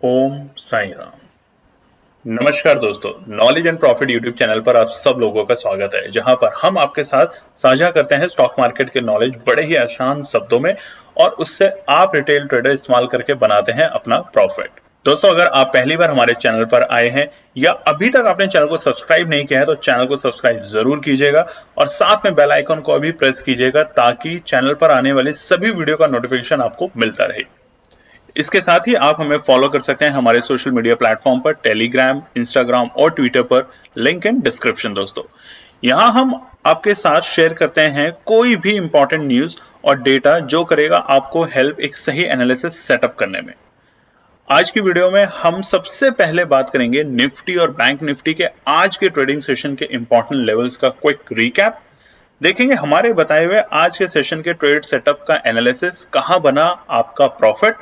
ओम साई राम। नमस्कार दोस्तों, knowledge and profit YouTube channel पर आप सब लोगों का स्वागत है, जहां पर हम आपके साथ साझा करते हैं स्टॉक मार्केट के नॉलेज बड़े ही आसान शब्दों में और उससे आप रिटेल ट्रेडर इस्तेमाल करके बनाते हैं अपना प्रॉफिट। दोस्तों, अगर आप पहली बार हमारे चैनल पर आए हैं या अभी तक आपने चैनल को सब्सक्राइब नहीं किया है तो चैनल को सब्सक्राइब जरूर कीजिएगा और साथ में बेल आइकन को भी प्रेस कीजिएगा ताकि चैनल पर आने वाली सभी वीडियो का नोटिफिकेशन आपको मिलता रहे। इसके साथ ही आप हमें फॉलो कर सकते हैं हमारे सोशल मीडिया प्लेटफॉर्म पर, टेलीग्राम, इंस्टाग्राम और ट्विटर पर, लिंक इन डिस्क्रिप्शन। दोस्तों, यहां हम आपके साथ शेयर करते हैं कोई भी इंपॉर्टेंट न्यूज और डेटा जो करेगा आपको हेल्प एक सही एनालिसिस सेटअप करने में। आज की वीडियो में हम सबसे पहले बात करेंगे निफ्टी और बैंक निफ्टी के आज के ट्रेडिंग सेशन के इंपॉर्टेंट लेवल्स का क्विक रिकैप। देखेंगे हमारे बताए हुए आज के सेशन के ट्रेड सेटअप का एनालिसिस, कहां बना आपका प्रॉफिट,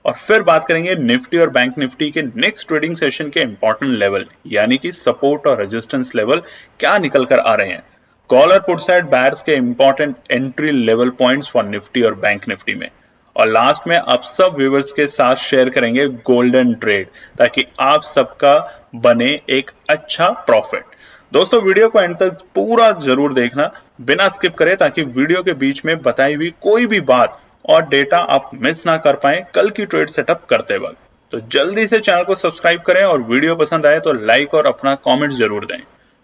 और फिर बात करेंगे निफ्टी और बैंक निफ्टी के नेक्स्ट ट्रेडिंग सेशन के इंपॉर्टेंट लेवल यानी कि सपोर्ट और रेजिस्टेंस लेवल क्या निकल कर आ रहे हैं, कॉल और पुट साइड बायर्स के important entry level points for Nifty और बैंक निफ्टी में, और लास्ट में आप सब व्यूअर्स के साथ शेयर करेंगे गोल्डन ट्रेड ताकि आप सबका बने एक अच्छा प्रॉफिट। दोस्तों, वीडियो को एंड तक पूरा जरूर देखना बिना स्किप करे ताकि वीडियो के बीच में बताई हुई कोई भी बात और डेटा आप मिस ना कर पाए कल की ट्रेड सेटअप करते वक्त। तो जल्दी से चैनल को सब्सक्राइब करें और वीडियो पसंद आए तो लाइक और अपना कमेंट जरूर दें।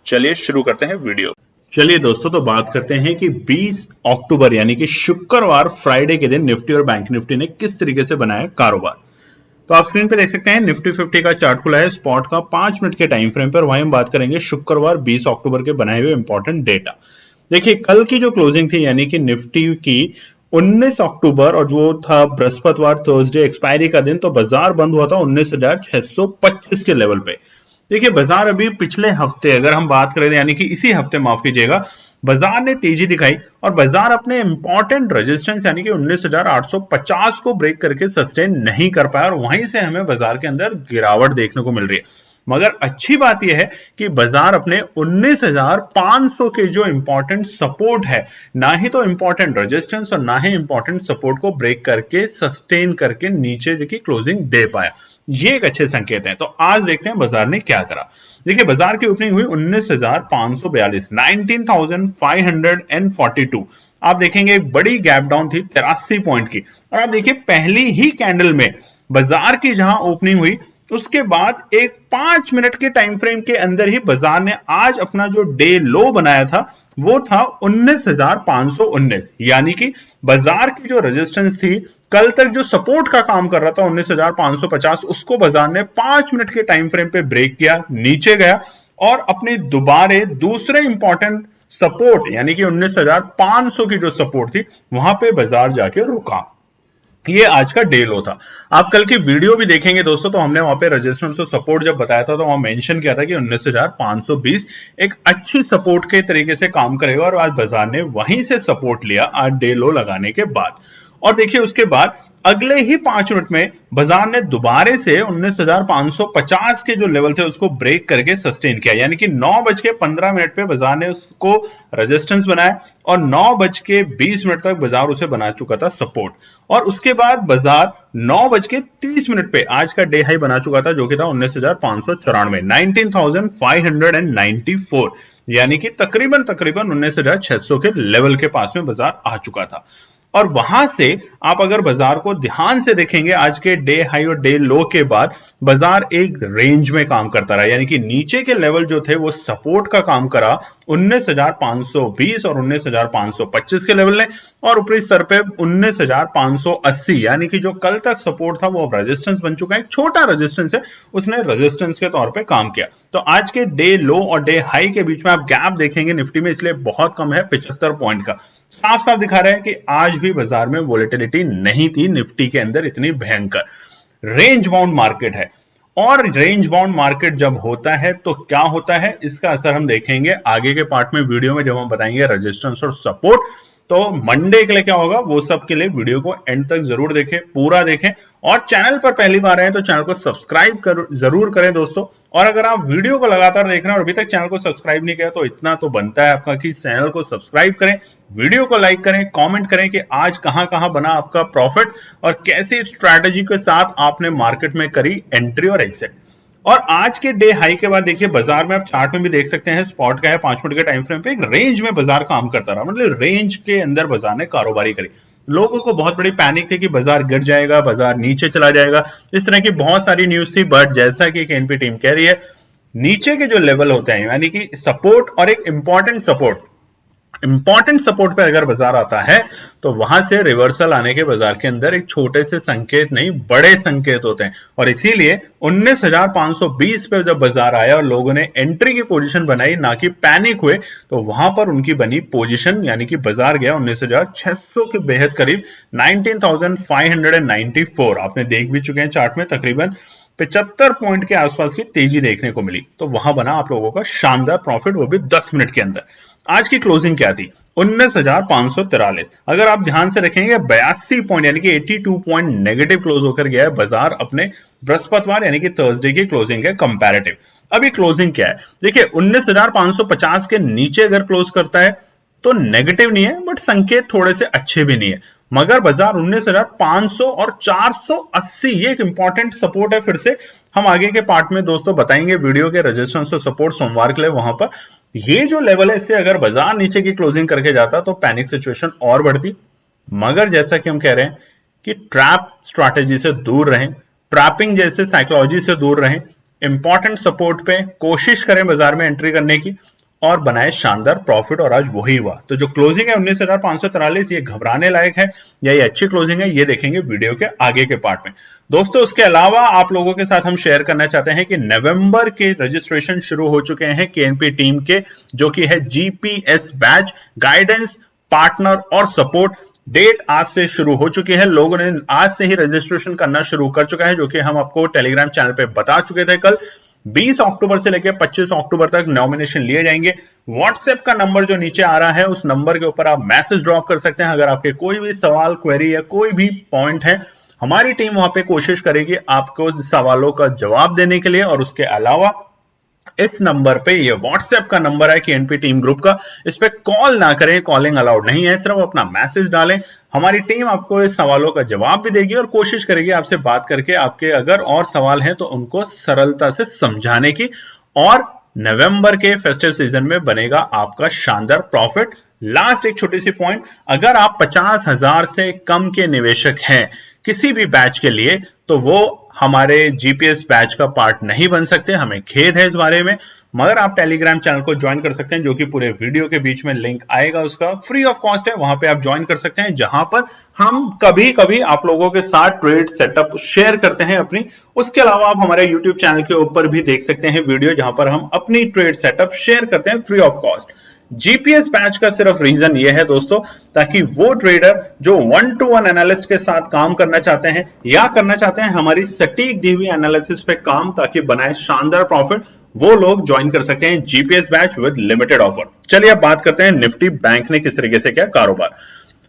चलिए शुरू करते हैं वीडियो। चलिए दोस्तों, तो बात करते हैं कि 20 अक्टूबर यानी कि शुक्रवार, फ्राइडे के दिन निफ्टी और बैंक निफ्टी ने किस तरीके से बनाया कारोबार। तो आप स्क्रीन पे देख सकते हैं निफ्टी 50 का चार्ट खुला है स्पॉट का 5 मिनट के टाइम फ्रेम पर। वहीं हम बात करेंगे शुक्रवार 20 अक्टूबर के बनाए हुए इंपॉर्टेंट डेटा। देखिए, कल की जो क्लोजिंग थी यानी कि निफ्टी की 19 अक्टूबर और जो था बृहस्पतिवार, थर्सडे एक्सपायरी का दिन, तो बाजार बंद हुआ था 19,625 के लेवल पे। देखिए, बाजार अभी पिछले हफ्ते अगर हम बात करें यानी कि इसी हफ्ते, माफ कीजिएगा, बाजार ने तेजी दिखाई और बाजार अपने इंपॉर्टेंट रेजिस्टेंस यानी कि 19,850 को ब्रेक करके सस्टेन नहीं कर पाया और वहीं से हमें बाजार के अंदर गिरावट देखने को मिल रही है। मगर अच्छी बात यह है कि बाजार अपने 19,500 के जो इंपॉर्टेंट सपोर्ट है, ना ही तो इंपॉर्टेंट रेजिस्टेंस और ना ही इंपॉर्टेंट सपोर्ट को ब्रेक करके सस्टेन करके नीचे देखिए क्लोजिंग दे पाया। ये एक अच्छे संकेत है। तो आज देखते हैं बाजार ने क्या करा। देखिए, बाजार की ओपनिंग हुई 19,542, 19,542। आप देखेंगे एक बड़ी गैप डाउन थी 83 पॉइंट की। और आप देखिए पहली ही कैंडल में बाजार की जहां ओपनिंग हुई उसके बाद एक 5 मिनट के टाइम फ्रेम के अंदर ही बाजार ने आज अपना जो डे लो बनाया था वो था 19,519, यानी कि बाजार की जो रेजिस्टेंस थी, कल तक जो सपोर्ट का काम कर रहा था 19,550, उसको बाजार ने 5 मिनट के टाइम फ्रेम पे ब्रेक किया, नीचे गया और अपने दोबारे दूसरे इंपॉर्टेंट सपोर्ट यानी कि 19,500 की जो सपोर्ट थी वहां पे बाजार जाके रुका। ये आज का डे लो था। आप कल की वीडियो भी देखेंगे दोस्तों, तो हमने वहां पे रेजिस्टेंस और सपोर्ट जब बताया था तो वहां मेंशन किया था कि 19,520 एक अच्छी सपोर्ट के तरीके से काम करेगा और आज बाजार ने वहीं से सपोर्ट लिया आज डे लो लगाने के बाद। और देखिए उसके बाद अगले ही 5 मिनट में बाजार ने दोबारे से 19,550 के जो लेवल थे उसको ब्रेक करके सस्टेन किया, यानी कि 9:15 पे बाजार ने उसको रेजिस्टेंस बनाया और 9:20 तक बाजार उसे बना चुका था सपोर्ट। और उसके बाद बाजार 9:30 पे आज का डे हाई बना चुका था जो कि था 19,594, 19,594, यानी कि तकरीबन 19,600 के लेवल के पास में बाजार आ चुका था। और वहां से आप अगर बाजार को ध्यान से देखेंगे आज के डे हाई और डे लो के बाद बाजार एक रेंज में काम करता रहा, यानी कि नीचे के लेवल जो थे वो सपोर्ट का काम करा 19,520 और 19,525 के लेवल ने, और ऊपरी स्तर पे 19,580 यानी कि जो कल तक सपोर्ट था वो अब रेजिस्टेंस बन चुका है। एक छोटा रेजिस्टेंस है, उसने रेजिस्टेंस के तौर पे काम किया। तो आज के डे लो और डे हाई के बीच में आप गैप देखेंगे निफ्टी में, इसलिए बहुत कम है 75 पॉइंट का। साफ साफ दिखा रहा है कि आज भी बाजार में वोलेटिलिटी नहीं थी निफ्टी के अंदर इतनी भयंकर। रेंज बाउंड मार्केट है और रेंज बाउंड मार्केट जब होता है तो क्या होता है इसका असर हम देखेंगे आगे के पार्ट में वीडियो में जब हम बताएंगे रेजिस्टेंस और सपोर्ट। तो मंडे के लिए क्या होगा वो सब के लिए वीडियो को एंड तक जरूर देखें, पूरा देखें। और चैनल पर पहली बार आए हैं तो चैनल को सब्सक्राइब जरूर करें दोस्तों। और अगर आप वीडियो को लगातार देख रहे हैं और अभी तक चैनल को सब्सक्राइब नहीं किया तो इतना तो बनता है आपका कि चैनल को सब्सक्राइब करें, वीडियो को लाइक करें, कमेंट करें कि आज कहां कहां बना आपका प्रॉफिट और कैसी स्ट्रैटेजी के साथ आपने मार्केट में करी एंट्री और एग्जिट। और आज के डे हाई के बाद देखिए बाजार में आप चार्ट में भी देख सकते हैं, स्पॉट का है 5 मिनट के टाइम फ्रेम पे, एक रेंज में बाजार काम करता रहा, मतलब रेंज के अंदर बाजार ने कारोबारी करी। लोगों को बहुत बड़ी पैनिक थी कि बाजार गिर जाएगा, बाजार नीचे चला जाएगा, इस तरह की बहुत सारी न्यूज थी। बट जैसा कि केएनपी टीम कह रही है, नीचे के जो लेवल होते हैं यानी कि सपोर्ट और एक इंपॉर्टेंट सपोर्ट पे अगर बाजार आता है तो वहां से रिवर्सल आने के बाजार के अंदर एक छोटे से संकेत नहीं बड़े संकेत होते हैं। और इसीलिए 19,520 पे जब बाजार आया और लोगों ने एंट्री की पोजीशन बनाई, ना कि पैनिक हुए, तो वहां पर उनकी बनी पोजीशन यानी कि बाजार गया 19,600 के बेहद करीब 19,594। आपने देख भी चुके हैं चार्ट में, तकरीबन 75 पॉइंट के आसपास की तेजी देखने को मिली। तो वहां बना आप लोगों का शानदार प्रॉफिट, वो भी 10 मिनट के अंदर। आज की क्लोजिंग क्या थी? 19,543। अगर आप ध्यान से रखेंगे 82 पॉइंट यानी कि 82 पॉइंट नेगेटिव क्लोज होकर गया है बाजार अपने बृहस्पतिवार यानी कि थर्सडे की क्लोजिंग के कंपैरेटिव। अभी क्लोजिंग क्या है देखिए, 19,550 के नीचे अगर क्लोज करता है तो नेगेटिव नहीं है, बट संकेत थोड़े से अच्छे भी नहीं है। मगर बाजार 19,500 और 480 ये एक इंपॉर्टेंट सपोर्ट है। फिर से हम आगे के पार्ट में दोस्तों बताएंगे वीडियो के रेजिस्टेंस और सपोर्ट सोमवार के लिए। वहां पर ये जो लेवल है, इससे अगर बाजार नीचे की क्लोजिंग करके जाता तो पैनिक सिचुएशन और बढ़ती। मगर जैसा कि हम कह रहे हैं कि ट्रैप स्ट्रैटेजी से दूर रहें, ट्रैपिंग जैसे साइकोलॉजी से दूर रहें, इंपॉर्टेंट सपोर्ट पे कोशिश करें बाजार में एंट्री करने की और बनाए शानदार प्रॉफिट। और आज वही हुआ। तो जो क्लोजिंग है 19,543, ये घबराने लायक है या ये अच्छी क्लोजिंग है, ये देखेंगे वीडियो के आगे के पार्ट में दोस्तों। उसके अलावा आप लोगों के साथ हम शेयर करना चाहते हैं कि नवंबर के रजिस्ट्रेशन शुरू हो चुके हैं केएनपी टीम के, जो कि है जीपीएस बैच, गाइडेंस, पार्टनर और सपोर्ट। डेट आज से शुरू हो चुकी है, लोगों ने आज से ही रजिस्ट्रेशन करना शुरू कर चुका है, जो कि हम आपको टेलीग्राम चैनल पे बता चुके थे। कल 20 अक्टूबर से लेकर 25 अक्टूबर तक नॉमिनेशन लिए जाएंगे। व्हाट्सएप का नंबर जो नीचे आ रहा है, उस नंबर के ऊपर आप मैसेज ड्रॉप कर सकते हैं अगर आपके कोई भी सवाल, क्वेरी या कोई भी पॉइंट है। हमारी टीम वहां पे कोशिश करेगी आपको सवालों का जवाब देने के लिए। और उसके अलावा इस नंबर पे, ये व्हाट्सएप का नंबर है केएनपी टीम ग्रुप का, इस पे कॉल ना करें, कॉलिंग अलाउड नहीं है, सिर्फ अपना मैसेज डालें। हमारी टीम आपको इस सवालों का जवाब भी देगी और कोशिश करेगी आपसे बात करके आपके अगर और सवाल हैं तो उनको सरलता से समझाने की। और नवंबर के फेस्टिव सीजन में बनेगा आपका शानदार प्रॉफिट। लास्ट एक छोटी सी पॉइंट, अगर आप 50,000 से कम के निवेशक हैं किसी भी बैच के लिए, तो वो हमारे जीपीएस बैच का पार्ट नहीं बन सकते। हमें खेद है इस बारे में, मगर आप टेलीग्राम चैनल को ज्वाइन कर सकते हैं, जो कि पूरे वीडियो के बीच में लिंक आएगा, उसका फ्री ऑफ कॉस्ट है, वहां पे आप ज्वाइन कर सकते हैं, जहां पर हम कभी कभी आप लोगों के साथ ट्रेड सेटअप शेयर करते हैं अपनी। उसके अलावा आप हमारे यूट्यूब चैनल के ऊपर भी देख सकते हैं वीडियो, जहां पर हम अपनी ट्रेड सेटअप शेयर करते हैं free of cost. GPS batch का सिर्फ रीजन ये है दोस्तों, ताकि वो ट्रेडर जो 1-to-1 एनालिस्ट के साथ काम करना चाहते हैं या करना चाहते हैं हमारी सटीक दी हुई एनालिसिस पे काम, ताकि बनाए शानदार प्रॉफिट, वो लोग ज्वाइन कर सकते हैं GPS batch with limited offer. चलिए अब बात करते हैं निफ्टी बैंक ने किस तरीके से किया कारोबार।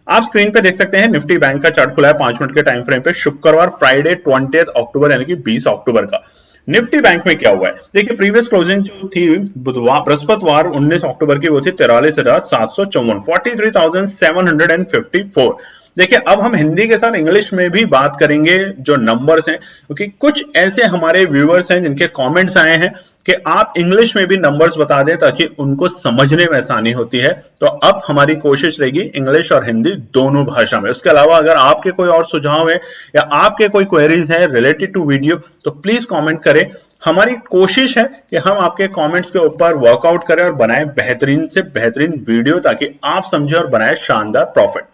आप स्क्रीन पे देख सकते हैं निफ्टी बैंक का चार्ट खुला है 5 मिनट के टाइम फ्रेम पे, शुक्रवार फ्राइडे 20 अक्टूबर यानी कि 20 अक्टूबर का। निफ्टी बैंक में क्या हुआ है देखिए, प्रीवियस क्लोजिंग जो थी बुधवार बृहस्पतिवार 19 अक्टूबर की, वो थी 43,754, 43,754। देखिए अब हम हिंदी के साथ इंग्लिश में भी बात करेंगे जो नंबर्स हैं, क्योंकि कुछ ऐसे हमारे व्यूअर्स हैं जिनके कमेंट्स आए हैं कि आप इंग्लिश में भी नंबर्स बता दें ताकि उनको समझने में आसानी होती है। तो अब हमारी कोशिश रहेगी इंग्लिश और हिंदी दोनों भाषा में। उसके अलावा अगर आपके कोई और सुझाव है या आपके कोई क्वेरीज है रिलेटेड टू वीडियो, तो प्लीज कमेंट करें। हमारी कोशिश है कि हम आपके कमेंट्स के ऊपर वर्कआउट करें और बनाएं बेहतरीन से बेहतरीन वीडियो, ताकि आप समझें और बनाएं शानदार प्रॉफिट।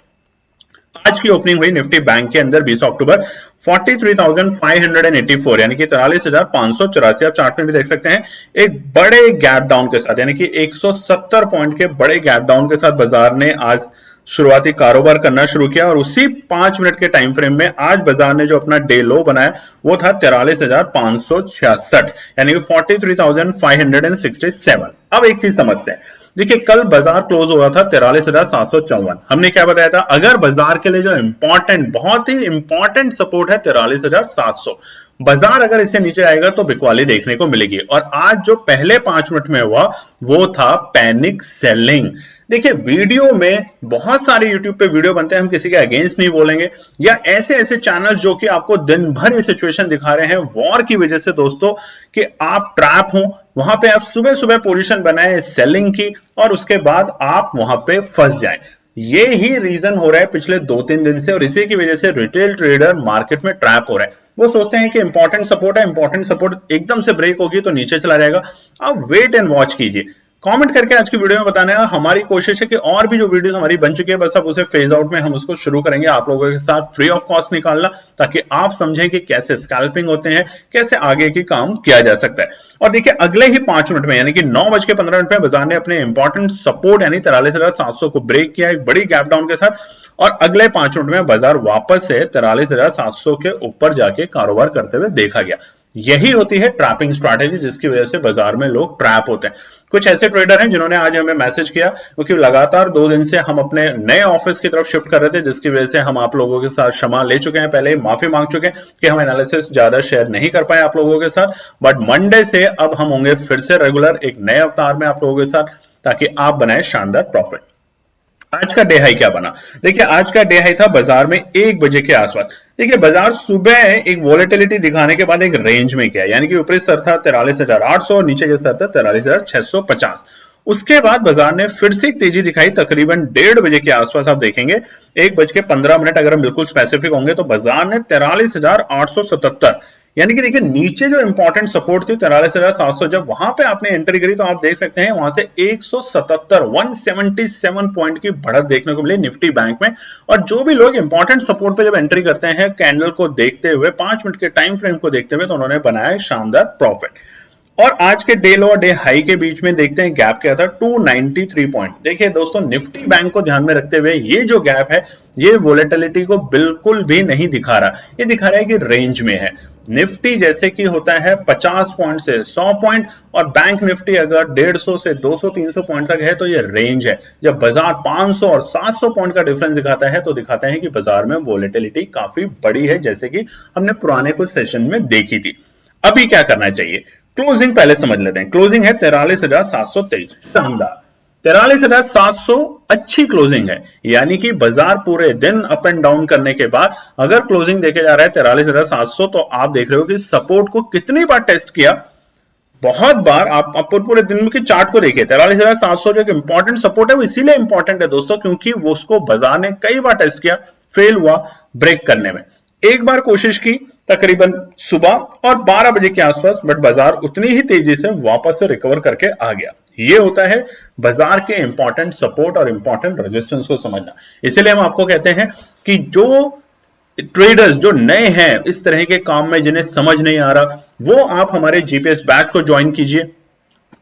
आज की ओपनिंग हुई निफ्टी बैंक के अंदर 20 अक्टूबर 43,584 यानी कि 43,584। आप चार्ट में भी देख सकते हैं एक बड़े गैप डाउन के साथ, यानी कि 170 पॉइंट के बड़े गैप डाउन के साथ बाजार ने आज शुरुआती कारोबार करना शुरू किया। और उसी 5 मिनट के टाइम फ्रेम में आज बाजार ने जो अपना डे लो बनाया वो था 43,566 यानी कि 43,567। अब एक चीज समझते हैं, देखिए कल बाजार क्लोज हुआ था 43,754। हमने क्या बताया था, अगर बाजार के लिए जो इंपॉर्टेंट, बहुत ही इंपॉर्टेंट सपोर्ट है 43,700, बाजार अगर इससे नीचे आएगा तो बिकवाली देखने को मिलेगी। और आज जो पहले 5 मिनट में हुआ वो था पैनिक सेलिंग। देखिए वीडियो में बहुत सारे यूट्यूब पे वीडियो बनते हैं, हम किसी के अगेंस्ट नहीं बोलेंगे, या ऐसे ऐसे चैनल्स जो कि आपको दिन भर ये सिचुएशन दिखा रहे हैं वॉर की वजह से दोस्तों, कि आप ट्रैप हो, वहां पे आप सुबह सुबह पोजीशन बनाए सेलिंग की और उसके बाद आप वहां पे फंस जाएं। ये ही रीजन हो रहा है पिछले 2-3 दिन से, और इसी की वजह से रिटेल ट्रेडर मार्केट में ट्रैप हो रहे हैं। वो सोचते हैं कि इंपॉर्टेंट सपोर्ट है, इंपॉर्टेंट सपोर्ट एकदम से ब्रेक होगी तो नीचे चला जाएगा। आप वेट एंड वॉच कीजिए। कमेंट करके आज की वीडियो में बताना है। हमारी कोशिश है कि और भी जो वीडियोस हमारी बन चुकी है बस अब उसे फेज आउट में हम उसको शुरू करेंगे आप लोगों के साथ फ्री ऑफ कॉस्ट निकालना, ताकि आप समझें कि कैसे स्कैल्पिंग होते हैं, कैसे आगे की काम किया जा सकता है। और देखिए अगले ही 5 मिनट में यानी कि 9:15 में बाजार ने अपने इंपॉर्टेंट सपोर्ट यानी 43,700 को ब्रेक किया एक बड़ी गैप डाउन के साथ, और अगले 5 मिनट में बाजार वापस से 43,700 के ऊपर जाके कारोबार करते हुए देखा गया। यही होती है ट्रैपिंग स्ट्रैटेजी, जिसकी वजह से बाजार में लोग ट्रैप होते हैं। कुछ ऐसे ट्रेडर हैं जिन्होंने आज हमें मैसेज किया, क्योंकि लगातार 2 दिन से हम अपने नए ऑफिस की तरफ शिफ्ट कर रहे थे, जिसकी वजह से हम आप लोगों के साथ क्षमा ले चुके हैं, पहले माफी मांग चुके हैं कि हम एनालिसिस ज्यादा शेयर नहीं कर पाए आप लोगों के साथ। बट मंडे से अब हम होंगे फिर से रेगुलर एक नए अवतार में आप लोगों के साथ, ताकि आप बनाए शानदार प्रॉफिट। आज का डे हाई क्या बना? देखिए आज का डे हाई था बाजार में 1 बजे के आसपास। देखिए बाजार सुबह एक वोलेटिलिटी दिखाने के बाद एक रेंज में गया, यानी कि ऊपरी स्तर था 43,800 और नीचे के स्तर था 43,650। उसके बाद बाजार ने फिर से एक तेजी दिखाई तकरीबन 1:30 बजे के आसपास। आप देखेंगे 1:15 अगर हम बिल्कुल स्पेसिफिक होंगे तो बाजार ने 43,877 यानी कि देखिए नीचे जो इंपॉर्टेंट सपोर्ट थी 43,700, जब वहां पे आपने एंट्री करी तो आप देख सकते हैं वहां से 177 पॉइंट की बढ़त देखने को मिली निफ्टी बैंक में। और जो भी लोग इंपॉर्टेंट सपोर्ट पे जब एंट्री करते हैं कैंडल को देखते हुए, 5 मिनट के टाइम फ्रेम को देखते हुए, तो उन्होंने बनाया शानदार प्रॉफिट। और आज के डे लो और डे हाई के बीच में देखते हैं गैप क्या था, 293 पॉइंट। देखिए दोस्तों निफ्टी बैंक को ध्यान में रखते हुए ये जो गैप है ये वोलेटिलिटी को बिल्कुल भी नहीं दिखा रहा, ये दिखा रहा है कि रेंज में है। निफ्टी जैसे कि होता है 50 पॉइंट से 100 पॉइंट, और बैंक निफ्टी अगर 150 से 200-300 पॉइंट तक है तो ये रेंज है। जब बाजार 500 और 700 पॉइंट का डिफरेंस दिखाता है तो दिखाता है कि बाजार में वोलेटिलिटी काफी बड़ी है, जैसे कि हमने पुराने कुछ सेशन में देखी थी। अभी क्या करना चाहिए, क्लोजिंग पहले समझ लेते हैं। क्लोजिंग है 43,723, शानदार 43,700 अच्छी क्लोजिंग है, यानी कि बाजार पूरे दिन अप एंड डाउन करने के बाद अगर क्लोजिंग देखे जा रहा है 43,700, तो आप देख रहे हो कि सपोर्ट को कितनी बार टेस्ट किया, बहुत बार। आप पूरे दिन के चार्ट को देखिए, 43,700 जो इंपॉर्टेंट सपोर्ट है वो इसीलिए इंपॉर्टेंट है दोस्तों क्योंकि वो उसको बाजार ने कई बार टेस्ट किया, फेल हुआ ब्रेक करने में। एक बार कोशिश की तकरीबन सुबह और 12 बजे के आसपास, बट बाजार उतनी ही तेजी से वापस से रिकवर करके आ गया। ये होता है बाजार के इंपॉर्टेंट सपोर्ट और इंपॉर्टेंट रेजिस्टेंस को समझना। इसलिए हम आपको कहते हैं कि जो ट्रेडर्स जो नए हैं इस तरह के काम में, जिन्हें समझ नहीं आ रहा, वो आप हमारे जीपीएस बैच को ज्वाइन कीजिए।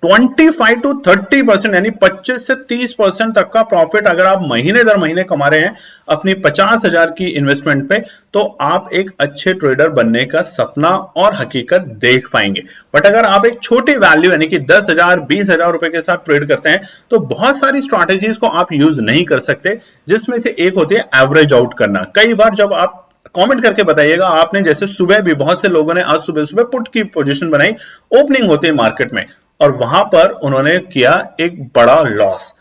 25 to 30% यानी 25 से 30% तक का प्रॉफिट अगर आप महीने दर महीने कमा रहे हैं अपनी 50,000 की इन्वेस्टमेंट पे, तो आप एक अच्छे ट्रेडर बनने का सपना और हकीकत देख पाएंगे। बट अगर आप एक छोटी वैल्यू यानी कि 10,000 20,000 रुपए के साथ ट्रेड करते हैं तो बहुत सारी स्ट्रैटेजीज को आप यूज नहीं कर सकते, जिसमें से एक होती है एवरेज आउट करना। कई बार जब आप कमेंट करके बताइएगा, आपने जैसे सुबह भी बहुत से लोगों ने आज सुबह सुबह पुट की पोजीशन बनाई, ओपनिंग होती है मार्केट में, और वहां पर उन्होंने किया एक बड़ा लॉस।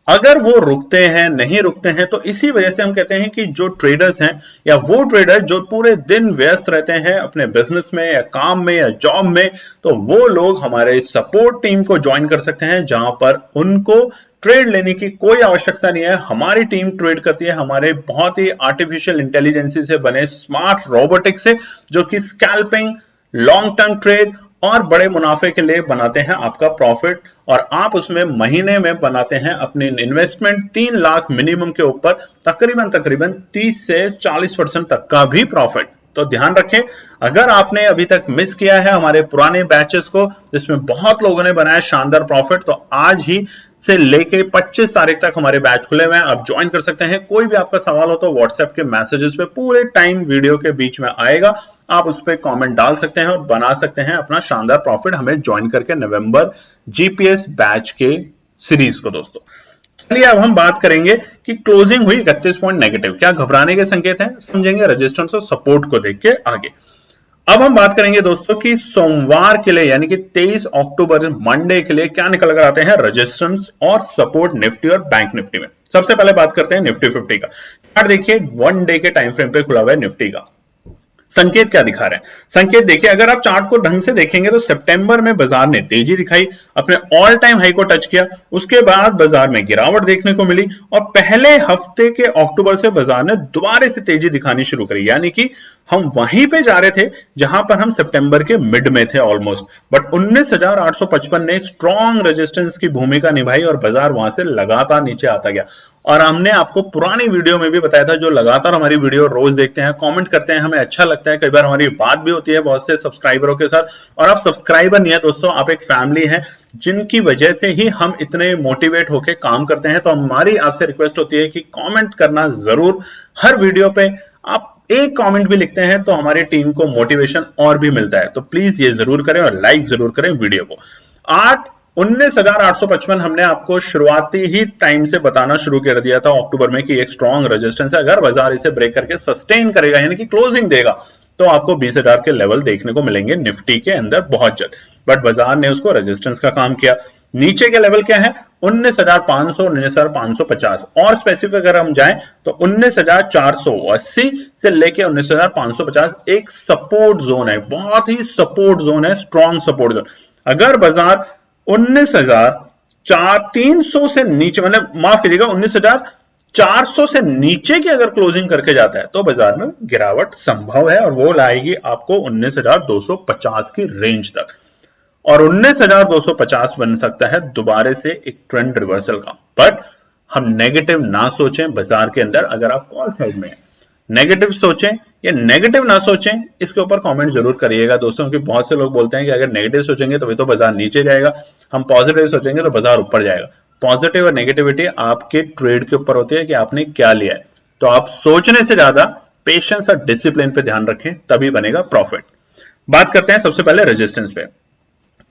अगर वो रुकते हैं नहीं रुकते हैं तो इसी वजह से हम कहते हैं कि जो ट्रेडर्स हैं या वो ट्रेडर जो पूरे दिन व्यस्त रहते हैं अपने बिजनेस में या काम में या जॉब में, तो वो लोग हमारे सपोर्ट टीम को ज्वाइन कर सकते हैं, जहां पर उनको ट्रेड लेने की कोई आवश्यकता नहीं है। हमारी टीम ट्रेड करती है हमारे बहुत ही आर्टिफिशियल इंटेलिजेंस से बने स्मार्ट रोबोटिक्स से, जो कि स्कैल्पिंग, लॉन्ग टर्म ट्रेड और बड़े मुनाफे के लिए बनाते हैं आपका प्रॉफिट, और आप उसमें महीने में बनाते हैं अपनी इन्वेस्टमेंट 3 लाख मिनिमम के ऊपर तकरीबन 30 से 40% तक का भी प्रॉफिट। तो ध्यान रखें, अगर आपने अभी तक मिस किया है हमारे पुराने बैचेस को जिसमें बहुत लोगों ने बनाया शानदार प्रॉफिट, तो आज ही से लेके 25 तारीख तक हमारे बैच खुले हुए हैं, आप ज्वाइन कर सकते हैं। कोई भी आपका सवाल हो तो व्हाट्सएप के मैसेजेस पे पूरे टाइम वीडियो के बीच में आएगा, आप उस पर कमेंट डाल सकते हैं और बना सकते हैं अपना शानदार प्रॉफिट हमें ज्वाइन करके नवंबर जीपीएस बैच के सीरीज को दोस्तों। चलिए अब हम बात करेंगे कि क्लोजिंग हुई 31 पॉइंट नेगेटिव, क्या घबराने के संकेत हैं, समझेंगे रेजिस्टेंस और सपोर्ट को देख के आगे। अब हम बात करेंगे दोस्तों कि सोमवार के लिए यानी कि 23 अक्टूबर मंडे के लिए क्या निकल कर आते हैं रेजिस्टेंस और सपोर्ट निफ्टी और बैंक निफ्टी में। सबसे पहले बात करते हैं निफ्टी 50 का चार्ट। देखिए 1 डे के टाइम फ्रेम पे खुला हुआ है निफ्टी का। संकेत क्या दिखा रहे हैं, संकेत देखिए, अगर आप चार्ट को ढंग से देखेंगे तो सितंबर में बाजार ने तेजी दिखाई, अपने ऑल टाइम हाई को टच किया, उसके बाद बाजार में गिरावट देखने को मिली और पहले हफ्ते के अक्टूबर से बाजार ने दोबारा से तेजी दिखानी शुरू करी, यानी कि हम वहीं पे जा रहे थे जहां पर हम सितंबर के मिड में थे ऑलमोस्ट, बट 19,855 ने एक स्ट्रॉन्ग रेजिस्टेंस की भूमिका निभाई और बाजार वहां से लगातार नीचे आता गया। और हमने आपको पुरानी वीडियो में भी बताया था, जो लगातार हमारी वीडियो रोज देखते हैं, कमेंट करते हैं, हमें अच्छा लगता है, कई बार हमारी बात भी होती है बहुत से सब्सक्राइबरों के साथ, और आप सब्सक्राइबर नहीं है दोस्तों, आप एक फैमिली है जिनकी वजह से ही हम इतने मोटिवेट होकर काम करते हैं। तो हमारी आपसे रिक्वेस्ट होती है कि कमेंट करना जरूर, हर वीडियो पे आप एक कमेंट भी लिखते हैं तो हमारी टीम को मोटिवेशन और भी मिलता है, तो प्लीज ये जरूर करें और लाइक जरूर करें वीडियो को। 19,855 हमने आपको शुरुआती ही टाइम से बताना शुरू कर दिया था अक्टूबर में कि एक स्ट्रॉन्ग रेजिस्टेंस है, अगर बाजार इसे ब्रेक करके सस्टेन करेगा यानी कि क्लोजिंग देगा तो आपको 20,000 के लेवल देखने को मिलेंगे निफ्टी के अंदर बहुत जल्द, बट बाजार ने उसको रेजिस्टेंस का काम किया। नीचे के लेवल क्या है 19,500 19,550, और स्पेसिफिक अगर हम जाएं तो 19,480 से लेके 19,550 एक सपोर्ट जोन है, बहुत ही सपोर्ट जोन है, स्ट्रॉन्ग सपोर्ट जोन। अगर बाजार 19,300 से नीचे, मतलब माफ कीजिएगा 19,400 से नीचे की अगर क्लोजिंग करके जाता है तो बाजार में गिरावट संभव है, और वो लाएगी आपको 19,250 की रेंज तक, और 19,250 बन सकता है दोबारा से एक ट्रेंड रिवर्सल का। बट हम नेगेटिव ना सोचें बाजार के अंदर, अगर आप कॉल साइड में नेगेटिव सोचें या नेगेटिव ना सोचें, इसके ऊपर कमेंट जरूर करिएगा दोस्तों, क्योंकि बहुत से लोग बोलते हैं कि अगर नेगेटिव सोचेंगे तो भी तो बाजार नीचे जाएगा, हम पॉजिटिव सोचेंगे तो बाजार ऊपर जाएगा। पॉजिटिव और नेगेटिविटी आपके ट्रेड के ऊपर होती है कि आपने क्या लिया है, तो आप सोचने से ज्यादा पेशेंस और डिसिप्लिन पे ध्यान रखें, तभी बनेगा प्रॉफिट। बात करते हैं सबसे पहले रेजिस्टेंस पे।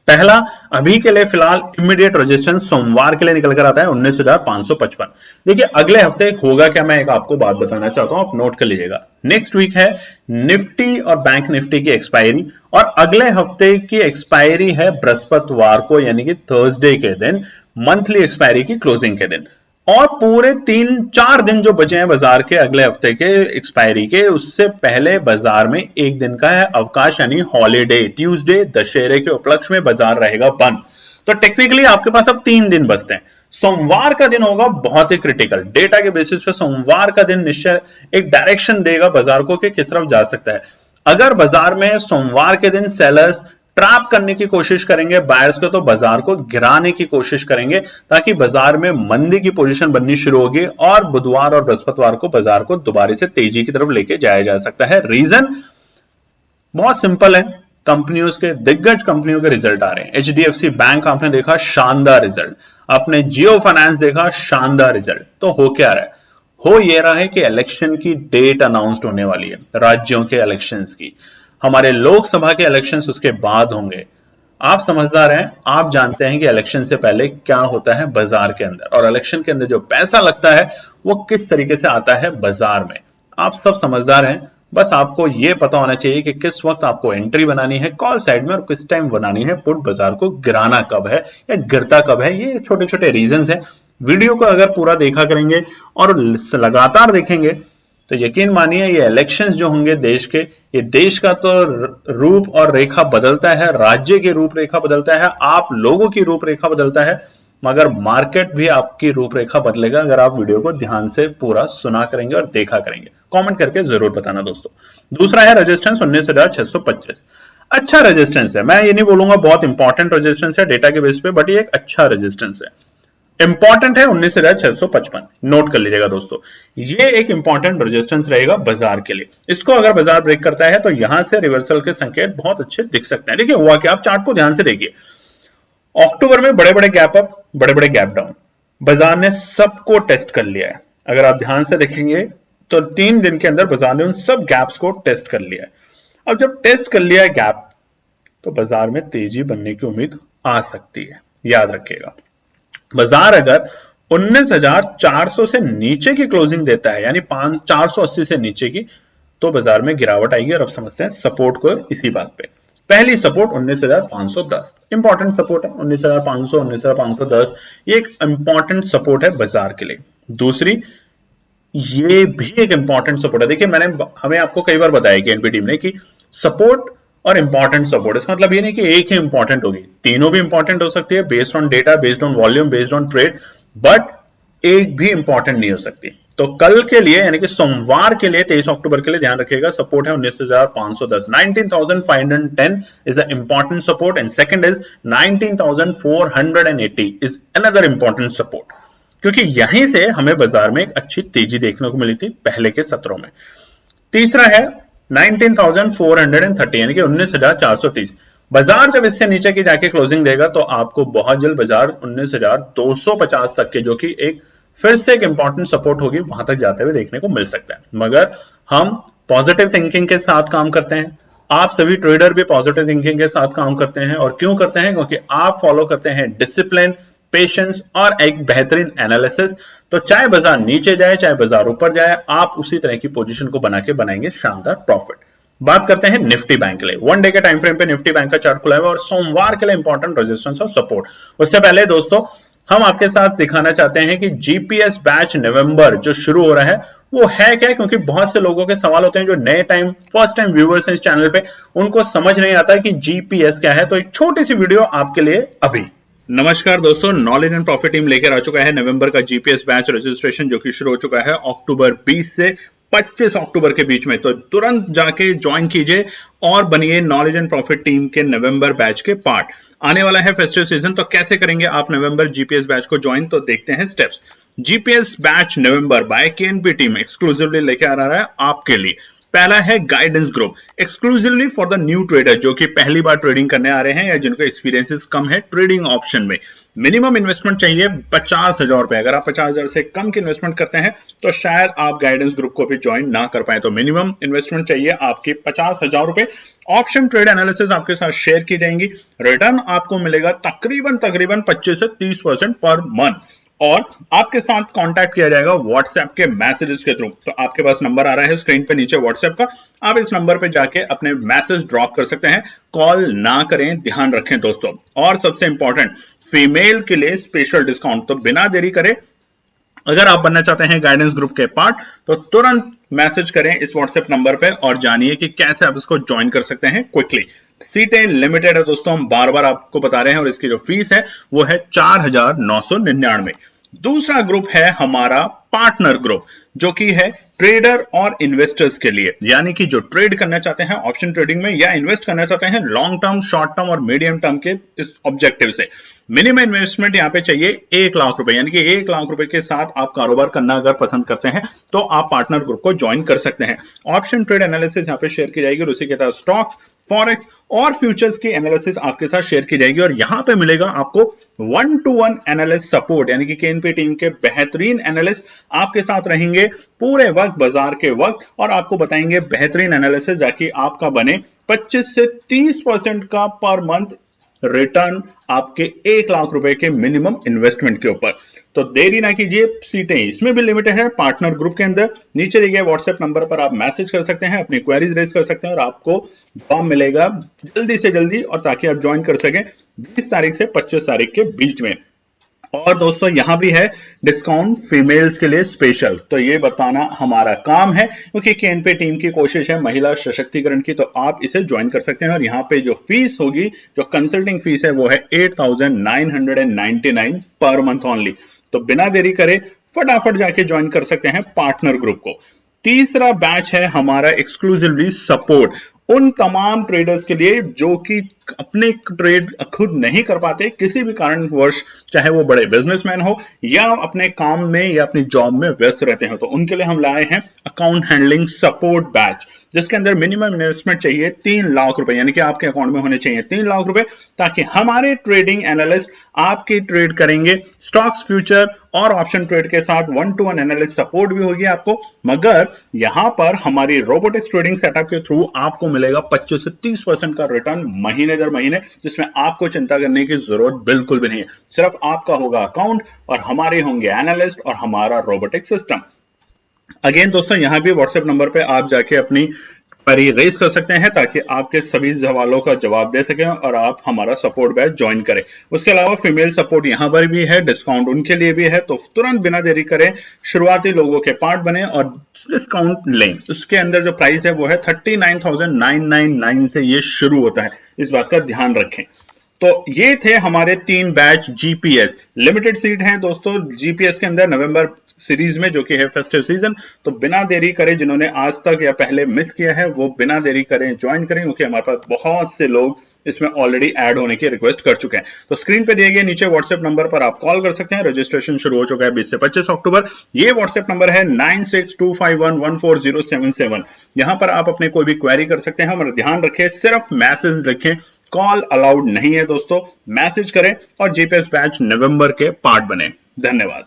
पहला अभी के लिए फिलहाल इमीडिएट रेजिस्टेंस सोमवार के लिए निकल कर आता है 19,555। देखिए अगले हफ्ते होगा क्या, मैं एक आपको बात बताना चाहता हूं, आप नोट कर लीजिएगा। नेक्स्ट वीक है निफ्टी और बैंक निफ्टी की एक्सपायरी, और अगले हफ्ते की एक्सपायरी है बृहस्पतिवार को यानी कि थर्सडे के दिन, मंथली एक्सपायरी की क्लोजिंग के दिन, और पूरे 3-4 दिन जो बचे हैं बाजार के अगले हफ्ते के एक्सपायरी के, उससे पहले बाजार में एक दिन का है अवकाश यानी हॉलीडे, ट्यूसडे दशहरे के उपलक्ष्य में बाजार रहेगा बंद। तो टेक्निकली आपके पास अब 3 दिन बचते हैं। सोमवार का दिन होगा बहुत ही क्रिटिकल, डेटा के बेसिस पे सोमवार का दिन निश्चय एक डायरेक्शन देगा बाजार को कि किस तरफ जा सकता है। अगर बाजार में सोमवार के दिन सेलर्स ट्रैप करने की कोशिश करेंगे बायर्स को, तो बाजार को गिराने की कोशिश करेंगे, ताकि बाजार में मंदी की पोजीशन बननी शुरू होगी और बुधवार और बृहस्पतिवार को बाजार को दोबारा से तेजी की तरफ लेके जाया जा सकता है। रीजन बहुत सिंपल है, कंपनियों के दिग्गज कंपनियों के रिजल्ट आ रहे हैं। एचडीएफसी बैंक आपने देखा शानदार रिजल्ट, आपने जियो फाइनेंस देखा शानदार रिजल्ट। तो हो क्या रहा है, हो ये रहा है कि इलेक्शन की डेट अनाउंस्ड होने वाली है, राज्यों के इलेक्शंस की, हमारे लोकसभा के इलेक्शंस उसके बाद होंगे। आप समझदार हैं, आप जानते हैं कि इलेक्शन से पहले क्या होता है बाजार के अंदर, और इलेक्शन के अंदर जो पैसा लगता है वो किस तरीके से आता है बाजार में। आप सब समझदार हैं, बस आपको यह पता होना चाहिए कि किस वक्त आपको एंट्री बनानी है कॉल साइड में और किस टाइम बनानी है पुट, बाजार को गिराना कब है या गिरता कब है। ये छोटे छोटे रीजंस हैं। वीडियो को अगर पूरा देखा करेंगे और लगातार देखेंगे तो यकीन मानिए ये इलेक्शंस जो होंगे देश के, ये देश का तो रूप और रेखा बदलता है, राज्य की रूपरेखा बदलता है, आप लोगों की रूपरेखा बदलता है, मगर मार्केट भी आपकी रूपरेखा बदलेगा अगर आप वीडियो को ध्यान से पूरा सुना करेंगे और देखा करेंगे। कमेंट करके जरूर बताना दोस्तों। दूसरा है रेजिस्टेंस 19,625। अच्छा रेजिस्टेंस है, मैं ये नहीं बोलूंगा बहुत इंपॉर्टेंट रेजिस्टेंस है डेटा के बेस पे, बट ये एक अच्छा रेजिस्टेंस है, इंपॉर्टेंट है। 19,655 नोट कर लीजिएगा दोस्तों, ये एक इंपॉर्टेंट रेजिस्टेंस रहेगा बाजार के लिए। इसको अगर बाजार ब्रेक करता है तो यहां से रिवर्सल के संकेत बहुत अच्छे दिख सकते हैं। देखिए हुआ कि आप चार्ट को ध्यान से देखिए, अक्टूबर में बड़े बड़े गैप अप, बड़े बड़े गैप डाउन, बाजार ने सबको टेस्ट कर लिया है। अगर आप ध्यान से देखेंगे तो 3 दिन के अंदर बाजार ने उन सब गैप्स को टेस्ट कर लिया है। अब जब टेस्ट कर लिया है गैप, तो बाजार में तेजी बनने की उम्मीद आ सकती है, याद रखिएगा। बाजार अगर 19,400 से नीचे की क्लोजिंग देता है, यानी 480 से नीचे की, तो बाजार में गिरावट आएगी। और अब समझते हैं सपोर्ट को इसी बात पे। पहली सपोर्ट 19,510 इंपॉर्टेंट सपोर्ट है। 19,500, 19,510 ये एक इंपॉर्टेंट सपोर्ट है बाजार के लिए। दूसरी, ये भी एक इंपॉर्टेंट सपोर्ट है। देखिए, हमें आपको कई बार बताया कि एनपी टीम ने कि सपोर्ट और इंपॉर्टेंट सपोर्ट, इसका मतलब ये नहीं कि एक ही इंपॉर्टेंट होगी, तीनों भी इंपॉर्टेंट हो सकती है based on data, based on volume, based on trade, but एक भी इंपॉर्टेंट नहीं हो सकती। तो कल के लिए यानी कि सोमवार के लिए 23 अक्टूबर के लिए ध्यान रखिएगा, सपोर्ट है 19,510, 19,510 is a important support, and second is 19,480 is another important support, क्योंकि यहीं से हमें बाजार में एक अच्छी तेजी देखने को मिली थी पहले के सत्रों में। तीसरा है 19,430 यानी कि 19,430। बाजार जब इससे नीचे की जाके क्लोजिंग देगा तो आपको बहुत जल्द बाजार 19,250 तक के, जो कि एक फिर से एक इंपॉर्टेंट सपोर्ट होगी, वहां तक जाते हुए देखने को मिल सकता है। मगर हम पॉजिटिव थिंकिंग के साथ काम करते हैं, आप सभी ट्रेडर भी पॉजिटिव थिंकिंग के साथ काम करते हैं। और क्यों करते हैं? क्योंकि आप फॉलो करते हैं डिसिप्लिन, पेशेंस और एक बेहतरीन एनालिसिस। तो चाहे बाजार नीचे जाए चाहे बाजार ऊपर जाए, आप उसी तरह की पोजीशन को बना के बनाएंगे शानदार प्रॉफिट। बात करते हैं निफ्टी बैंक के लिए। वन डे के टाइम फ्रेम पे निफ्टी बैंक का चार्ट खुला है और सोमवार के लिए इंपॉर्टेंट रेजिस्टेंस और सपोर्ट। उससे पहले दोस्तों, हम आपके साथ दिखाना चाहते हैं कि जीपीएस बैच नवंबर जो शुरू हो रहा है वो है क्या, क्योंकि बहुत से लोगों के सवाल होते हैं जो नए टाइम फर्स्ट टाइम व्यूअर्स हैं इस चैनल पे, उनको समझ नहीं आता है कि जीपीएस क्या है। तो एक छोटी सी वीडियो आपके लिए अभी। नमस्कार दोस्तों, नॉलेज एंड प्रॉफिट टीम लेकर आ चुका है नवंबर का जीपीएस बैच रजिस्ट्रेशन, जो कि शुरू हो चुका है अक्टूबर 20 से 25 अक्टूबर के बीच में। तो तुरंत जाके ज्वाइन कीजिए और बनिए नॉलेज एंड प्रॉफिट टीम के नवंबर बैच के पार्ट। आने वाला है फेस्टिव सीजन, तो कैसे करेंगे आप नवंबर जीपीएस बैच को ज्वाइन, तो देखते हैं स्टेप्स। जीपीएस बैच नवंबर बाय केएनपी टीम एक्सक्लूसिवली लेके आ रहा है आपके लिए। पहला है guidance group, exclusively for the new trader जो कि पहली बार ट्रेडिंग करने आ रहे हैं या जिनको एक्सपीरियंसेस कम है ट्रेडिंग ऑप्शन में। मिनिमम इन्वेस्टमेंट चाहिए 50,000 रुपए। अगर आप 50,000 से कम की इन्वेस्टमेंट करते हैं तो शायद आप गाइडेंस ग्रुप को भी ज्वाइन ना कर पाए। तो मिनिमम इन्वेस्टमेंट चाहिए आपकी 50,000 रुपए। ऑप्शन ट्रेड एनालिसिस आपके साथ शेयर की जाएंगी। रिटर्न आपको मिलेगा तकरीबन 25 से 30% पर मंथ। और आपके साथ कांटेक्ट किया जाएगा व्हाट्सएप के मैसेजेस के थ्रू। तो आपके पास नंबर आ रहा है स्क्रीन पे नीचे व्हाट्सएप का, आप इस नंबर पे जाके अपने मैसेज ड्रॉप कर सकते हैं। कॉल ना करें, ध्यान रखें दोस्तों। और सबसे इंपॉर्टेंट, फीमेल के लिए स्पेशल डिस्काउंट। तो बिना देरी करे, अगर आप बनना चाहते हैं गाइडेंस ग्रुप के पार्ट, तो तुरंत मैसेज करें इस व्हाट्सएप नंबर पे और जानिए कि कैसे आप इसको ज्वाइन कर सकते हैं क्विकली। सीटें लिमिटेड है दोस्तों, हम बार बार आपको बता रहे हैं, और इसकी जो फीस है वो है 4,999। दूसरा ग्रुप है हमारा पार्टनर ग्रुप, जो कि है ट्रेडर और इन्वेस्टर्स के लिए, यानी कि जो ट्रेड करना चाहते हैं ऑप्शन ट्रेडिंग में या इन्वेस्ट करना चाहते हैं लॉन्ग टर्म, शॉर्ट टर्म और मीडियम टर्म के इस ऑब्जेक्टिव से। मिनिमम इन्वेस्टमेंट यहाँ पे चाहिए 1 लाख रुपए, यानी कि 1 लाख रुपए के साथ आप कारोबार करना अगर पसंद करते हैं तो आप पार्टनर ग्रुप को ज्वाइन कर सकते हैं। ऑप्शन ट्रेड एनालिसिस यहाँ पे शेयर की जाएगी और उसी के साथ स्टॉक्स, फॉरेक्स और फ्यूचर्स की एनालिसिस आपके साथ शेयर की जाएगी। और यहां पे मिलेगा आपको 1-to-1 एनालिस्ट सपोर्ट, यानी कि केएनपी टीम के बेहतरीन एनालिस्ट आपके साथ रहेंगे पूरे वक्त, बाजार के वक्त, और आपको बताएंगे बेहतरीन एनालिसिस, ताकि आपका बने 25 से 30% का पर मंथ रिटर्न आपके 1 लाख रुपए के मिनिमम इन्वेस्टमेंट के ऊपर। तो देरी ना कीजिए, सीटें इसमें भी लिमिटेड है पार्टनर ग्रुप के अंदर। नीचे दिए गए व्हाट्सएप नंबर पर आप मैसेज कर सकते हैं, अपनी क्वेरीज रेज कर सकते हैं, और आपको जॉब मिलेगा जल्दी से जल्दी, और ताकि आप ज्वाइन कर सकें 20 तारीख से 25 तारीख के बीच में। और दोस्तों यहां भी है डिस्काउंट फीमेल्स के लिए स्पेशल, तो ये बताना हमारा काम है, क्योंकि केएनपी टीम की कोशिश है महिला सशक्तिकरण की। तो आप इसे ज्वाइन कर सकते हैं। और यहाँ पे जो फीस होगी, जो कंसल्टिंग फीस है, वो है 8,999 पर मंथ ओनली। तो बिना देरी करे फटाफट जाके ज्वाइन कर सकते हैं पार्टनर ग्रुप को। तीसरा बैच है हमारा एक्सक्लूसिवली सपोर्ट उन तमाम ट्रेडर्स के लिए जो कि अपने ट्रेड खुद नहीं कर पाते किसी भी कारणवश, चाहे वो बड़े बिजनेसमैन हो या अपने काम में या अपनी जॉब में व्यस्त रहते हो। तो उनके लिए हम लाए हैं अकाउंट हैंडलिंग सपोर्ट बैच। जिसके अंदर मिनिमम इन्वेस्टमेंट चाहिए 3 लाख रुपए, यानी कि आपके अकाउंट में होने चाहिए 3 लाख रुपए, ताकि हमारे ट्रेडिंग एनालिस्ट आपकी ट्रेड करेंगे। स्टॉक्स, फ्यूचर और ऑप्शन ट्रेड के साथ 1-to-1 एनालिस्ट सपोर्ट भी होगी आपको, मगर यहां पर हमारी रोबोटिक्स ट्रेडिंग सेटअप के थ्रू आपको मिलेगा 25 से 30% का रिटर्न महीने दर महीने, जिसमें आपको चिंता करने की जरूरत बिल्कुल भी नहीं है। सिर्फ आपका होगा अकाउंट और हमारे होंगे एनालिस्ट और हमारा रोबोटिक सिस्टम। अगेन दोस्तों, यहां भी व्हाट्सएप नंबर पे आप जाके अपनी क्वेरी रेज कर सकते हैं, ताकि आपके सभी सवालों का जवाब दे सकें और आप हमारा सपोर्ट बैच ज्वाइन करें। उसके अलावा फीमेल सपोर्ट यहां पर भी है, डिस्काउंट उनके लिए भी है, तो तुरंत बिना देरी करें शुरुआती लोगों के पार्ट बने और डिस्काउंट लें। उसके अंदर जो प्राइस है वो है 39,999 से ये शुरू होता है, इस बात का ध्यान रखें। तो ये थे हमारे 3 बैच जीपीएस। लिमिटेड सीट हैं दोस्तों जीपीएस के अंदर नवंबर सीरीज में, जो कि है फेस्टिव सीजन। तो बिना देरी करें, जिन्होंने आज तक या पहले मिस किया है वो बिना देरी करें ज्वाइन करें, क्योंकि हमारे पास बहुत से लोग इसमें ऑलरेडी ऐड होने की रिक्वेस्ट कर चुके हैं। तो स्क्रीन पे दिए गए नीचे व्हाट्सएप नंबर पर आप कॉल कर सकते हैं। रजिस्ट्रेशन शुरू हो चुका है 20 से 25 अक्टूबर। ये व्हाट्सएप नंबर है 9625114077। यहां पर आप अपने कोई भी क्वेरी कर सकते हैं, और ध्यान रखें सिर्फ मैसेज रखें, कॉल अलाउड नहीं है दोस्तों। मैसेज करें और जीपीएस बैच नवंबर के पार्ट बने। धन्यवाद।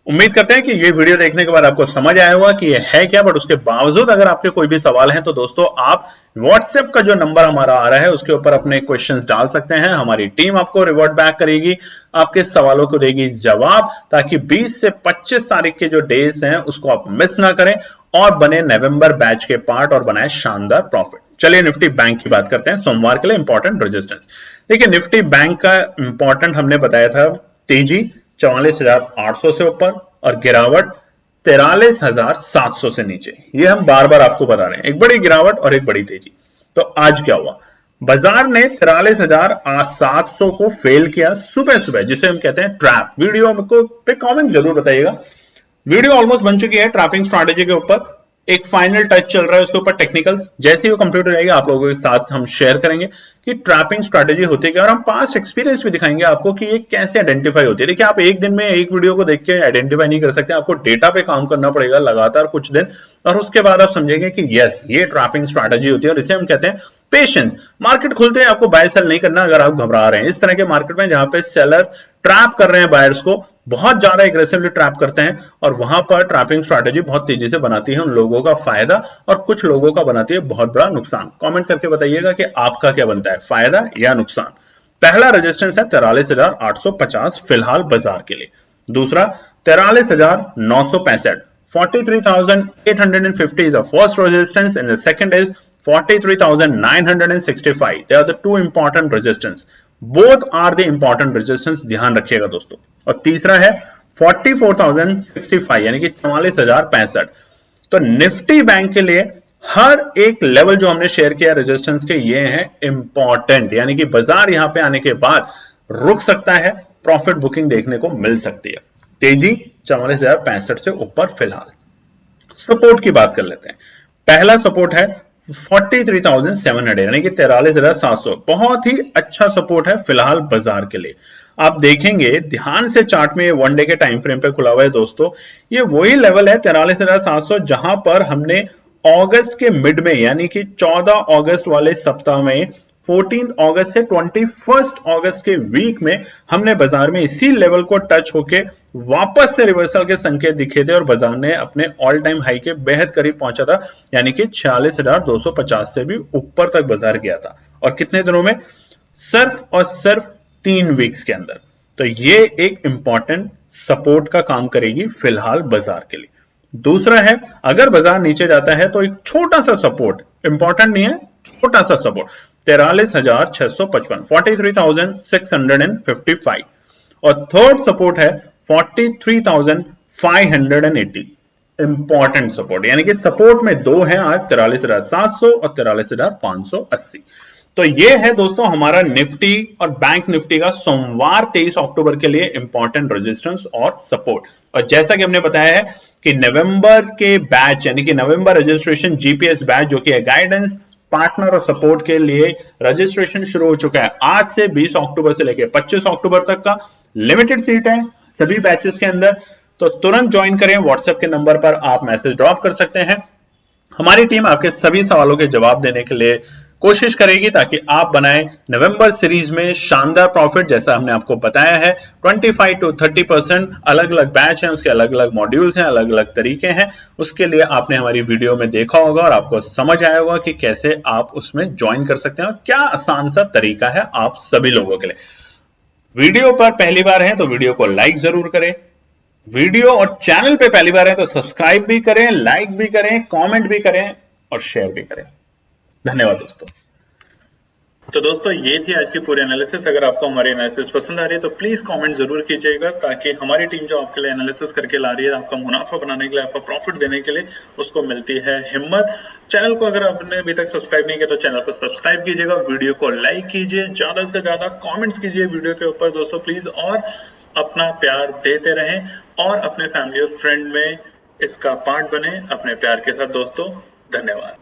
उम्मीद करते हैं कि ये वीडियो देखने के बाद आपको समझ आया होगा कि ये है क्या, बट उसके बावजूद अगर आपके कोई भी सवाल हैं तो दोस्तों आप व्हाट्सएप का जो नंबर हमारा आ रहा है उसके ऊपर अपने क्वेश्चंस डाल सकते हैं। हमारी टीम आपको रिवर्ट बैक करेगी, आपके सवालों को देगी जवाब, ताकि 20 से 25 तारीख के जो डेज हैं उसको आप मिस ना करें और बने नवंबर बैच के पार्ट और बनाए शानदार प्रॉफिट। चलिए निफ्टी बैंक की बात करते हैं। सोमवार के लिए इंपॉर्टेंट रेजिस्टेंस देखिए, निफ्टी बैंक का इंपॉर्टेंट हमने बताया था तेजी 44,800 से ऊपर और गिरावट 43,700 से नीचे। ये हम बार बार आपको बता रहे हैं, एक बड़ी गिरावट और एक बड़ी तेजी। तो आज क्या हुआ, बाजार ने 43,700 को फेल किया सुबह सुबह, जिसे हम कहते हैं ट्रैप। वीडियो को पे कमेंट जरूर बताइएगा। वीडियो ऑलमोस्ट बन चुकी है ट्रैपिंग स्ट्रैटेजी के ऊपर, एक फाइनल टच चल रहा है उसके ऊपर टेक्निकल्स। जैसे ही वो कंप्लीट हो जाएगी आप लोगों के साथ हम शेयर करेंगे कि ट्रैपिंग स्ट्रैटेजी होती है क्या, और हम पास्ट एक्सपीरियंस भी दिखाएंगे आपको कि ये कैसे आइडेंटिफाई होती है। देखिए, आप एक दिन में एक वीडियो को देख के आइडेंटिफाई नहीं कर सकते, आपको डेटा पे काम करना पड़ेगा लगातार कुछ दिन, और उसके बाद आप समझेंगे कि यस ये ट्रैपिंग स्ट्रैटेजी होती है, और इसे हम कहते हैं पेशेंस। मार्केट खुलते हैं आपको बाय सेल नहीं करना अगर आप घबरा रहे हैं। इस तरह के मार्केट में जहां पे सेलर ट्रैप कर रहे हैं बायर्स को, बहुत ज्यादा एग्रेसिवली ट्रैप करते हैं, और वहां पर ट्रैपिंग स्ट्रैटेजी बहुत तेजी से बनाती है उन लोगों का फायदा, और कुछ लोगों का बनाती है बहुत बड़ा नुकसान। कमेंट करके बताइएगा कि आपका क्या बनता है, फायदा या नुकसान। पहला रेजिस्टेंस है 43,850 फिलहाल बाजार के लिए। दूसरा 43,965, 43,850 is the first resistance and the second is 43,965. They are the two important resistance. Both are the important resistance, ध्यान रखिएगा दोस्तों। और तीसरा है 44,065 यानी कि 44,065। तो निफ्टी बैंक के लिए हर एक लेवल जो हमने शेयर किया रेजिस्टेंस के, ये है इंपॉर्टेंट, यानी कि बाजार यहां पे आने के बाद रुक सकता है, प्रॉफिट बुकिंग देखने को मिल सकती है। तेजी 44,065 से ऊपर फिलहाल। सपोर्ट की बात कर लेते हैं। पहला सपोर्ट है 43,700 यानी कि 43,700, बहुत ही अच्छा सपोर्ट है फिलहाल बाजार के लिए। आप देखेंगे ध्यान से चार्ट में, ये वन डे के टाइम फ्रेम पे खुला हुआ है दोस्तों, ये वही लेवल है 43,700 जहां पर हमने अगस्त के मिड में यानी कि 14 अगस्त वाले सप्ताह में 14 अगस्त से 21 अगस्त के वीक में हमने बाजार में इसी लेवल को टच होके वापस से रिवर्सल के संकेत दिखे थे, और बाजार ने अपने ऑल टाइम हाई के बेहद करीब पहुंचा था, यानी कि 46,250 से भी ऊपर तक बाजार गया था। और कितने दिनों में, सिर्फ और सिर्फ 3 वीक्स के अंदर। तो ये एक इंपॉर्टेंट सपोर्ट का काम करेगी फिलहाल बाजार के लिए। दूसरा है, अगर बाजार नीचे जाता है तो एक छोटा सा सपोर्ट, इंपॉर्टेंट नहीं है, छोटा सा सपोर्ट 43,655, 43,655। और थर्ड सपोर्ट है 43,580, इंपॉर्टेंट सपोर्ट, यानी कि सपोर्ट में दो हैं आज, 43,700 और 43,580। तो ये है दोस्तों हमारा निफ्टी और बैंक निफ्टी का सोमवार 23 अक्टूबर के लिए इंपॉर्टेंट रेजिस्टेंस और सपोर्ट। और जैसा कि हमने बताया है कि नवंबर के बैच यानी कि नवंबर रजिस्ट्रेशन जीपीएस बैच, जो कि है गाइडेंस, पार्टनर और सपोर्ट के लिए, रजिस्ट्रेशन शुरू हो चुका है आज से 20 अक्टूबर से लेकर 25 अक्टूबर तक का। लिमिटेड सीट है सभी बैचेस के अंदर, तो तुरंत ज्वाइन करें। व्हाट्सएप के नंबर पर आप मैसेज ड्रॉप कर सकते हैं। हमारी टीम आपके सभी सवालों के जवाब देने के लिए कोशिश करेगी ताकि आप बनाएं नवंबर सीरीज में शानदार प्रॉफिट। जैसा हमने आपको बताया है 25 to 30% अलग अलग बैच हैं, उसके अलग अलग मॉड्यूल्स हैं, अलग अलग तरीके हैं। उसके लिए आपने हमारी वीडियो में देखा होगा और आपको समझ आया होगा कि कैसे आप उसमें ज्वाइन कर सकते हैं और क्या आसान सा तरीका है आप सभी लोगों के लिए। वीडियो पर पहली बार है तो वीडियो को लाइक जरूर करें, वीडियो और चैनल पे पहली बार है तो सब्सक्राइब भी करें, लाइक भी करें, कमेंट भी करें और शेयर भी करें। धन्यवाद दोस्तों। तो दोस्तों ये थी आज की पूरी एनालिसिस। अगर आपको हमारी एनालिसिस पसंद आ रही है तो प्लीज कमेंट जरूर कीजिएगा, ताकि हमारी टीम जो आपके लिए एनालिसिस करके ला रही है, आपका मुनाफा बनाने के लिए, आपका प्रॉफिट देने के लिए, उसको मिलती है हिम्मत। चैनल को अगर आपने अभी तक सब्सक्राइब नहीं किया तो चैनल को सब्सक्राइब कीजिएगा, वीडियो को लाइक कीजिए, ज्यादा से ज्यादा कॉमेंट्स कीजिए वीडियो के ऊपर दोस्तों प्लीज, और अपना प्यार देते रहें और अपने फैमिली और फ्रेंड में इसका पार्ट बने अपने प्यार के साथ दोस्तों। धन्यवाद।